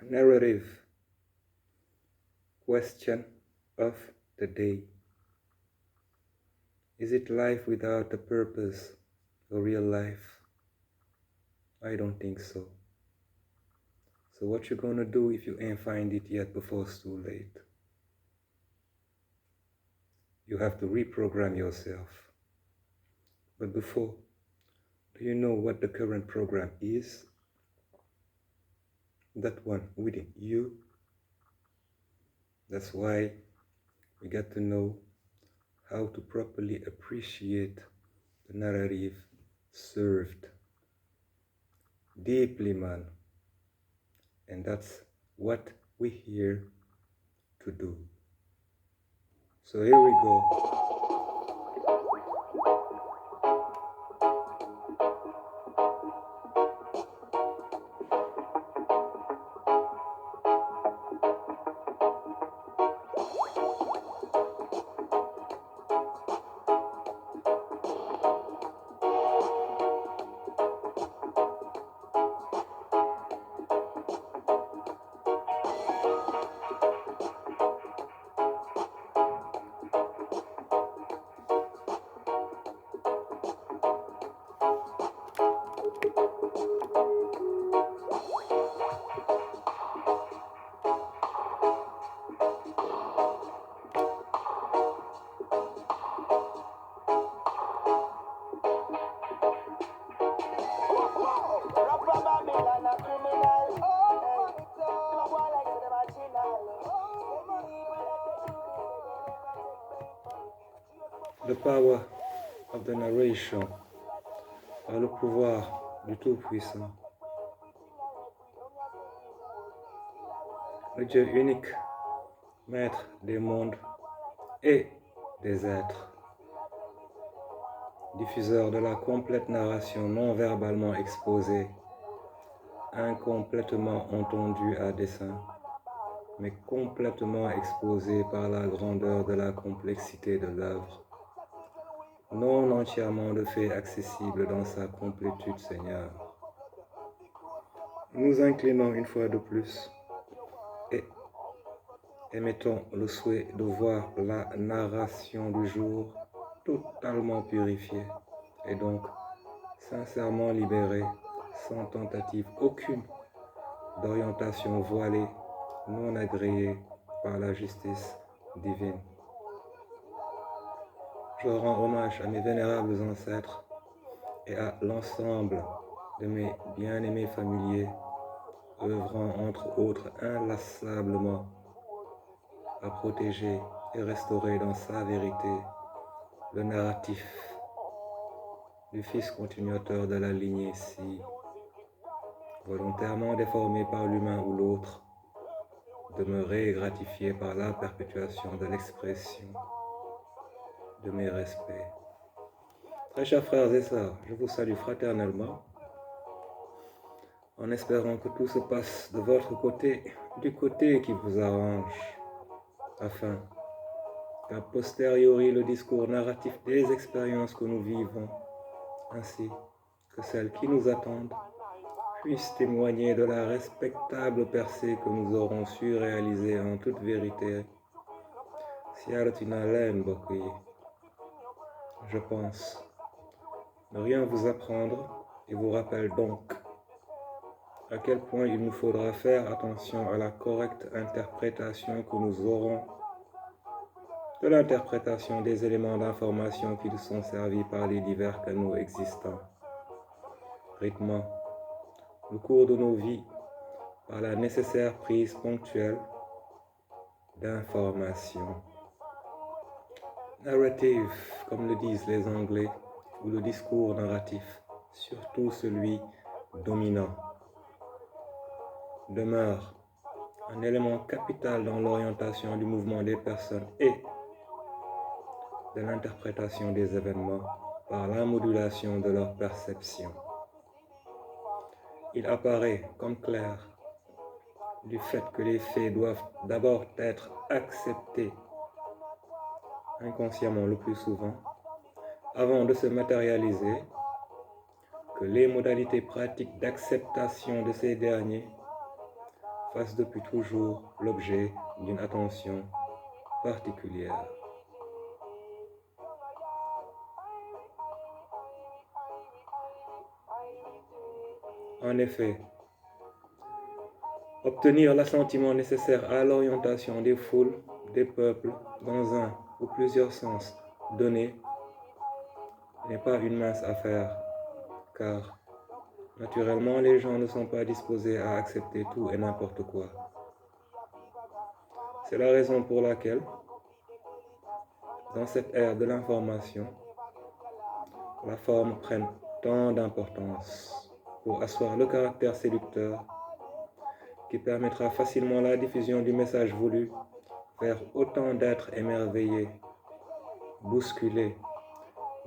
Narrative question of the day. Is it life without a purpose, a real life? I don't think so. So what you gonna do if you ain't find it yet before it's too late? You have to reprogram yourself. But before, do you know what the current program is? That one within you. That's why we got to know how to properly appreciate the narrative served deeply, man. And that's what we're here to do. So here we go. The power of the narration par le pouvoir du Tout-Puissant. Le Dieu unique, maître des mondes et des êtres, diffuseur de la complète narration non verbalement exposée, incomplètement entendue à dessein, mais complètement exposée par la grandeur de la complexité de l'œuvre, non entièrement de fait accessible dans sa complétude, Seigneur. Nous inclinons une fois de plus et émettons le souhait de voir la narration du jour totalement purifiée et donc sincèrement libérée, sans tentative aucune d'orientation voilée, non agréée par la justice divine. Je rends hommage à mes vénérables ancêtres et à l'ensemble de mes bien-aimés familiers, œuvrant entre autres inlassablement à protéger et restaurer dans sa vérité le narratif du fils continuateur de la lignée si volontairement déformé par l'humain ou l'autre, demeuré et gratifié par la perpétuation de l'expression de mes respects. Très chers frères et sœurs, je vous salue fraternellement, en espérant que tout se passe de votre côté, du côté qui vous arrange, afin qu'a posteriori le discours narratif des expériences que nous vivons, ainsi que celles qui nous attendent, puisse témoigner de la respectable percée que nous aurons su réaliser en toute vérité. Je pense ne rien vous apprendre et vous rappelle donc à quel point il nous faudra faire attention à la correcte interprétation que nous aurons de l'interprétation des éléments d'information qui nous sont servis par les divers canaux existants, rythmant le cours de nos vies par la nécessaire prise ponctuelle d'informations. Narrative, comme le disent les Anglais, ou le discours narratif, surtout celui dominant, demeure un élément capital dans l'orientation du mouvement des personnes et de l'interprétation des événements par la modulation de leur perception. Il apparaît comme clair du fait que les faits doivent d'abord être acceptés inconsciemment le plus souvent, avant de se matérialiser, que les modalités pratiques d'acceptation de ces derniers fasse depuis toujours l'objet d'une attention particulière. En effet, obtenir l'assentiment nécessaire à l'orientation des foules, des peuples, dans un ou plusieurs sens donnés, n'est pas une mince affaire, car naturellement les gens ne sont pas disposés à accepter tout et n'importe quoi. C'est la raison pour laquelle, dans cette ère de l'information, la forme prenne tant d'importance pour asseoir le caractère séducteur qui permettra facilement la diffusion du message voulu vers autant d'êtres émerveillés, bousculés,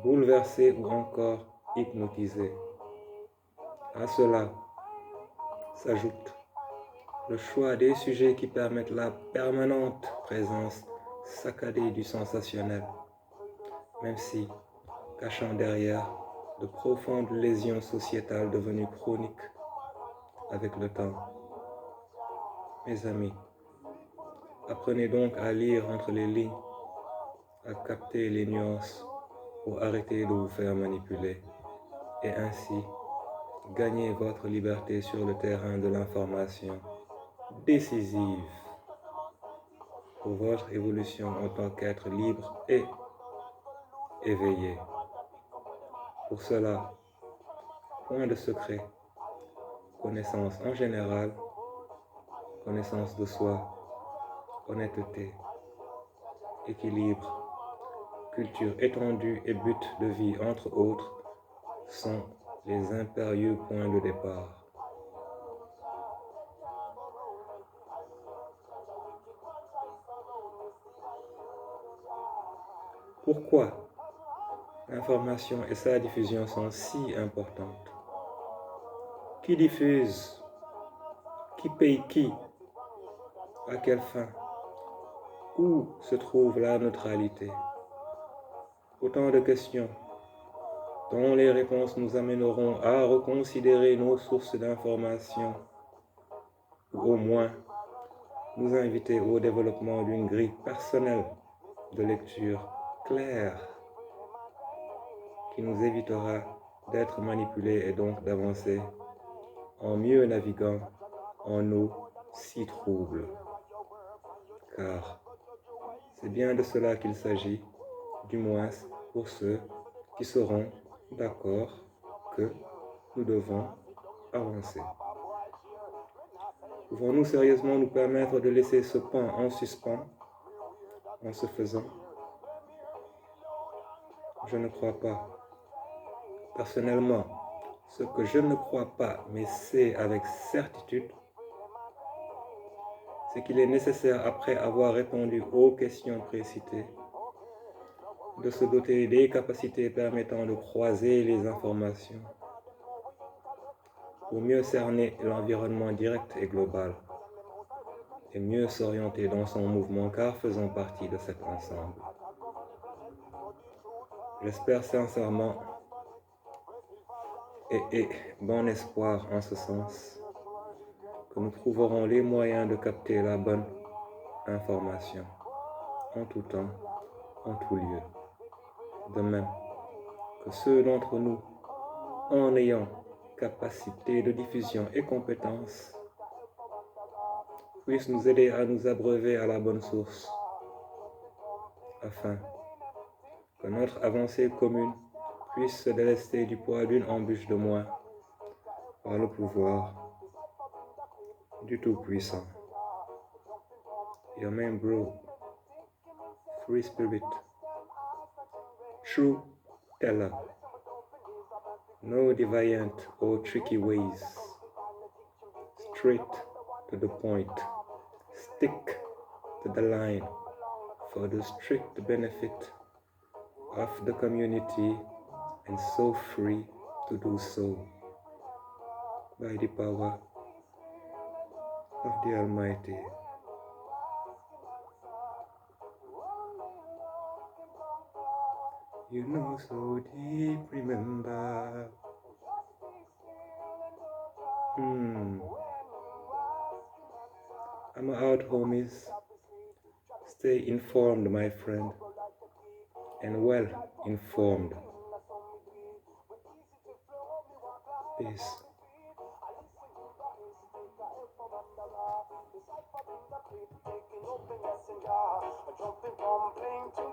bouleversés ou encore hypnotisés. À cela s'ajoute le choix des sujets qui permettent la permanente présence saccadée du sensationnel, même si, cachant derrière de profondes lésions sociétales devenues chroniques avec le temps. Mes amis, apprenez donc à lire entre les lignes, à capter les nuances pour arrêter de vous faire manipuler et ainsi gagner votre liberté sur le terrain de l'information décisive pour votre évolution en tant qu'être libre et éveillé. Pour cela, point de secret, connaissance en général, connaissance de soi, honnêteté, équilibre, culture étendue et but de vie, entre autres, sont les impérieux points de départ. Pourquoi l'information et sa diffusion sont si importantes? Qui diffuse? Qui paye qui? À quelle fin? Où se trouve la neutralité? Autant de questions dont les réponses nous amèneront à reconsidérer nos sources d'information ou au moins nous inviter au développement d'une grille personnelle de lecture claire qui nous évitera d'être manipulés et donc d'avancer en mieux naviguant en eau si trouble. Car c'est bien de cela qu'il s'agit, du moins pour ceux qui seront d'accord que nous devons avancer. Pouvons-nous sérieusement nous permettre de laisser ce pan en suspens en ce faisant? Je ne crois pas. Personnellement, ce que je ne crois pas, mais c'est avec certitude, c'est qu'il est nécessaire, après avoir répondu aux questions précitées, de se doter des capacités permettant de croiser les informations pour mieux cerner l'environnement direct et global et mieux s'orienter dans son mouvement car faisons partie de cet ensemble. J'espère sincèrement et bon espoir en ce sens que nous trouverons les moyens de capter la bonne information en tout temps, en tout lieu. De même que ceux d'entre nous, en ayant capacité de diffusion et compétences, puissent nous aider à nous abreuver à la bonne source, afin que notre avancée commune puisse se délester du poids d'une embûche de moins par le pouvoir du Tout-Puissant. Your main bro, Free Spirit, True Teller, no deviant or tricky ways, straight to the point, stick to the line for the strict benefit of the community and so free to do so by the power of the Almighty. You know so deep, remember. I'm out, homies. Stay informed, my friend, and well informed. Peace. Jumping from plane to